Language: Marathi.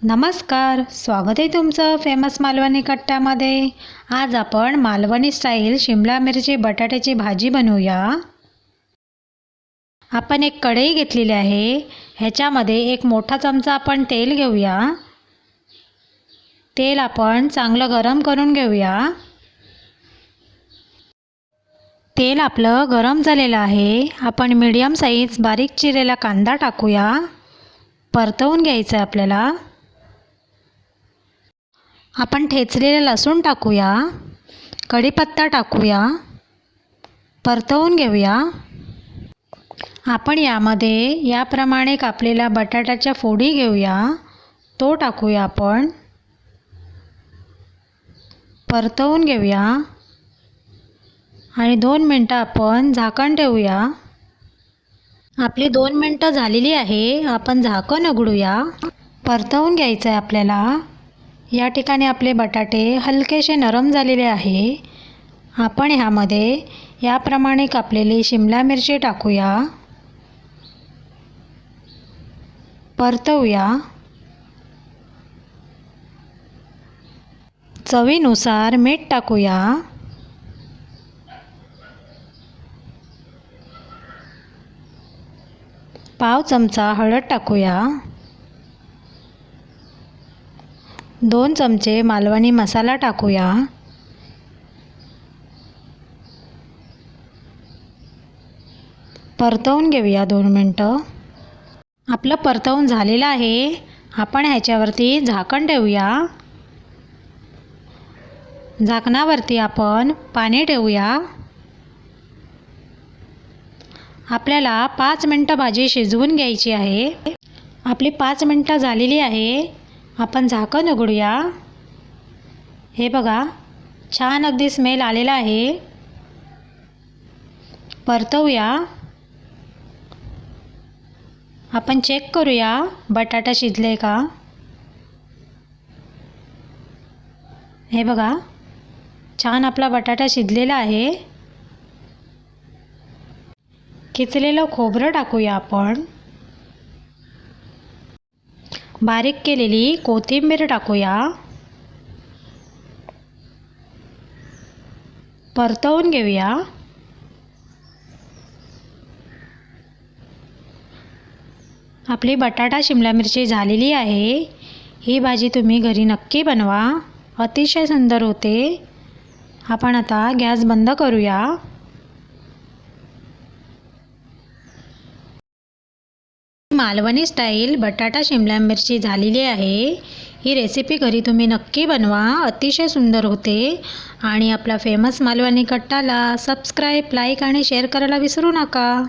नमस्कार, स्वागत आहे तुमचं फेमस मालवणी कट्ट्यामध्ये। आज आपण मालवणी स्टाईल शिमला मिरची बटाट्याची भाजी बनवूया। आपण एक कढई घेतलेली आहे। ह्याच्यामध्ये एक मोठा चमचा आपण तेल घेऊया। तेल आपण चांगलं गरम करून घेऊया। तेल आपलं गरम झालेलं आहे। आपण मीडियम साईज बारीक चिरलेला कांदा टाकूया। परतवून घ्यायचं आपल्याला। आपण ठेचलेले लसूण टाकूया। कढीपत्ता टाकूया। परतवून घेऊया। आपण यामध्ये याप्रमाणे कापलेला बटाट्याच्या फोडी घेऊया। तो टाकूया आपण। परतवून घेऊया आणि 2 मिनिटं आपण झाकण ठेवूया। आपली 2 मिनिटं झालेली आहे। आपण झाकण उघडूया। परतवून घ्यायचं आहे आपल्याला। या ठिकाणी आपले बटाटे हलकेसे नरम झालेले आहे। आपण ह्यामध्ये याप्रमाणे कापलेली शिमला मिरची टाकूया। परतवूया। चवीनुसार मीठ टाकूया। पाव चमचा हळद टाकूया। 2 चमचे मालवणी मसाला टाकूया। परतवून घेऊया 2 मिनिटं। आपलं परतवून झालेलं आहे। आपण ह्याच्यावरती झाकण ठेवूया। झाकणावरती आपण पाणी ठेवूया। आपल्याला 5 मिनिटं भाजी शिजवून घ्यायची आहे। आपली 5 मिनिटं झालेली आहे। आपण झाकण उघडूया। हे बघा, छान अगदी स्मेल आलेला आहे। परतवूया। आपण चेक करूया बटाटा शिजले का। हे बघा, छान आपला बटाटा शिजलेला आहे। किसलेलं खोबरं टाकूया आपण। बारीक केलेली कोथिंबीर टाकूया। परतवून घेऊया। आपली बटाटा शिमला मिरची झालेली आहे। ही भाजी तुम्ही घरी नक्की बनवा, अतिशय सुंदर होते। आपण आता गॅस बंद करूया। मालवणी स्टाईल बटाटा शिमला मिरची झालेली आहे। ही रेसिपी घरी तुम्ही नक्की बनवा, अतिशय सुंदर होते। आणि आपला फेमस मालवणी कट्टाला सबस्क्राईब, लाईक आणि शेअर करायला विसरू नका।